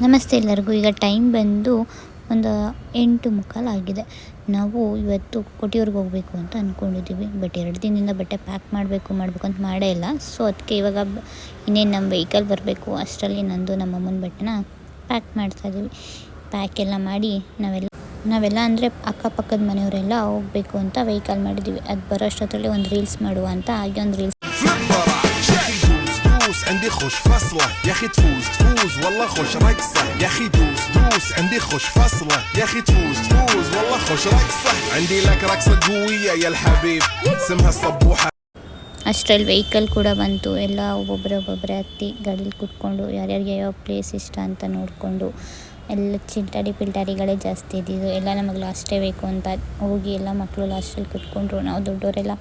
ನಮಸ್ತೆ ಎಲ್ಲರಿಗೂ. ಈಗ ಟೈಮ್ ಬಂದು ಒಂದು 8:15 ಆಗಿದೆ. ನಾವು ಇವತ್ತು ಕೊಟ್ಟಿಯೂರ್ಗೆ ಹೋಗಬೇಕು ಅಂತ ಅಂದ್ಕೊಂಡಿದ್ದೀವಿ. ಬಟ್ 2 ದಿನದಿಂದ ಬಟ್ಟೆ ಪ್ಯಾಕ್ ಮಾಡಬೇಕು ಅಂತ ಮಾಡೇ ಇಲ್ಲ. ಸೊ ಅದಕ್ಕೆ ಇವಾಗ ಇನ್ನೇನು ನಮ್ಮ ವೆಹಿಕಲ್ ಬರಬೇಕು ಅಷ್ಟರಲ್ಲಿ ನಂದು ನಮ್ಮಮ್ಮನ ಬಟ್ಟೆನ ಪ್ಯಾಕ್ ಮಾಡ್ತಾಯಿದ್ದೀವಿ. ಪ್ಯಾಕ್ ಎಲ್ಲ ಮಾಡಿ ನಾವೆಲ್ಲ ಅಂದರೆ ಅಕ್ಕಪಕ್ಕದ ಮನೆಯವರೆಲ್ಲ ಹೋಗಬೇಕು ಅಂತ ವೆಹಿಕಲ್ ಮಾಡಿದ್ದೀವಿ. ಅದು ಬರೋ ಅಷ್ಟೊತ್ತರಲ್ಲಿ ಒಂದು ರೀಲ್ಸ್ ಮಾಡುವ ಅಂತ ಹಾಗೆ ಒಂದು ರೀಲ್ಸ್. عندي خوش فصلة يا اخي تفوز والله خوش رقصة يا اخي دوس عندي خوش فصلة يا اخي تفوز والله خوش رقصة عندي لك رقصة قوية يا الحبيب اسمها الصبوحة. ಅಷ್ಟರಲ್ಲಿ ವೆಹಿಕಲ್ ಕೂಡ ಬಂತು. ಎಲ್ಲ ಒಬ್ಬೊಬ್ಬರೇ ಹತ್ತಿ ಗಾಡೀಲಿ ಕೂತ್ಕೊಂಡು ಯಾರ್ಯಾರಿಗೆ ಯಾವ ಪ್ಲೇಸ್ ಇಷ್ಟ ಅಂತ ನೋಡಿಕೊಂಡು ಎಲ್ಲ ಪಿಲ್ಟಾರಿಗಳೇ ಜಾಸ್ತಿ ಇದ್ದಿದ್ದು. ಎಲ್ಲ ನಮಗೆ ಲಾಸ್ಟೇ ಬೇಕು ಅಂತ ಹೋಗಿ ಎಲ್ಲ ಮಕ್ಕಳು ಲಾಸ್ಟಲ್ಲಿ ಕೂತ್ಕೊಂಡ್ರು. ನಾವು ದೊಡ್ಡವರೆಲ್ಲ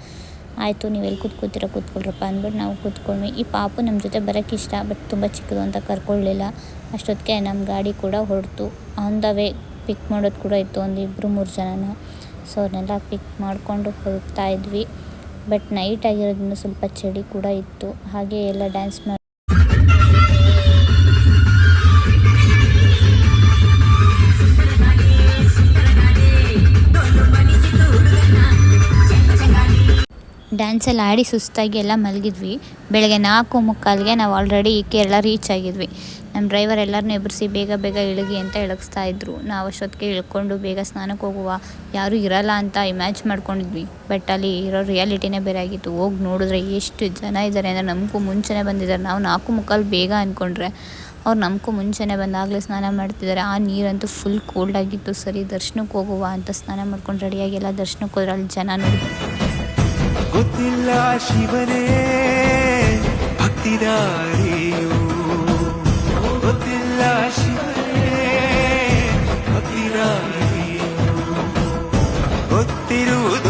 ಆಯಿತು ನೀವೆಲ್ಲಿ ಕೂತ್ಕೊಳ್ರಪ್ಪ ಅಂದ್ಬಿಟ್ಟು ನಾವು ಕೂತ್ಕೊಂಡ್ವಿ. ಈ ಪಾಪು ನಮ್ಮ ಜೊತೆ ಬರೋಕ್ಕೆ ಇಷ್ಟ, ಬಟ್ ತುಂಬ ಚಿಕ್ಕದು ಅಂತ ಕರ್ಕೊಳ್ಳಿಲ್ಲ. ಅಷ್ಟೊತ್ತಿಗೆ ನಮ್ಮ ಗಾಡಿ ಕೂಡ ಹೊರಟು ಆನ್ ದ ವೇ ಪಿಕ್ ಮಾಡೋದು ಕೂಡ ಇತ್ತು, ಒಂದು 2-3 ಜನನ. ಸೊ ಅವ್ರನ್ನೆಲ್ಲ ಪಿಕ್ ಮಾಡಿಕೊಂಡು ಹೋಗ್ತಾ ಇದ್ವಿ. ಬಟ್ ನೈಟ್ ಆಗಿರೋದ್ರಿಂದ ಸ್ವಲ್ಪ ಚಳಿ ಕೂಡ ಇತ್ತು. ಹಾಗೆ ಎಲ್ಲ ಡ್ಯಾನ್ಸ್ ಮಾಡಿ ಡ್ಯಾನ್ಸೆಲ್ಲ ಆಡಿ ಸುಸ್ತಾಗಿ ಎಲ್ಲ ಮಲಗಿದ್ವಿ. ಬೆಳಗ್ಗೆ 4:45ಗೆ ನಾವು ಆಲ್ರೆಡಿ ಕೇರಳ ರೀಚ್ ಆಗಿದ್ವಿ. ನಮ್ಮ ಡ್ರೈವರ್ ಎಲ್ಲರನ್ನೂ ಎಬ್ಬರಿಸಿ ಬೇಗ ಇಳಿಗಿ ಅಂತ ಇಳಿಸ್ತಾ ಇದ್ರು. ನಾವು ಅಷ್ಟೊತ್ತಿಗೆ ಇಳ್ಕೊಂಡು ಬೇಗ ಸ್ನಾನಕ್ಕೆ ಹೋಗುವ, ಯಾರೂ ಇರಲ್ಲ ಅಂತ ಇಮ್ಯಾಜಿನ್ ಮಾಡ್ಕೊಂಡಿದ್ವಿ. ಬಟ್ ಅಲ್ಲಿ ಇರೋ ರಿಯಾಲಿಟಿನೇ ಬೇರೆ ಆಗಿತ್ತು. ಹೋಗಿ ನೋಡಿದ್ರೆ ಎಷ್ಟು ಜನ ಇದ್ದಾರೆ ಅಂದರೆ ನಮಗೂ ಮುಂಚೆನೇ ಬಂದಿದ್ದಾರೆ. ನಾವು 4:45 ಬೇಗ ಅಂದ್ಕೊಂಡ್ರೆ ಅವ್ರು ನಮಗೂ ಮುಂಚೆನೇ ಬಂದಾಗಲೇ ಸ್ನಾನ ಮಾಡ್ತಿದ್ದಾರೆ. ಆ ನೀರಂತೂ ಫುಲ್ ಕೋಲ್ಡ್ ಆಗಿತ್ತು. ಸರಿ ದರ್ಶನಕ್ಕೆ ಹೋಗುವ ಅಂತ ಸ್ನಾನ ಮಾಡ್ಕೊಂಡು ರೆಡಿಯಾಗಿ ಎಲ್ಲ ದರ್ಶನಕ್ಕೆ ಹೋದ್ರೆ ಅಲ್ಲಿ ಜನ ನೋಡಿ ಗೊತ್ತಿಲ್ಲ ಶಿವನೇ ಭಕ್ತಿದಾರಿಯು, ಗೊತ್ತಿಲ್ಲ ಶಿವನೇ ಭಕ್ತಿದಾರಿಯು, ಗೊತ್ತಿರುವುದು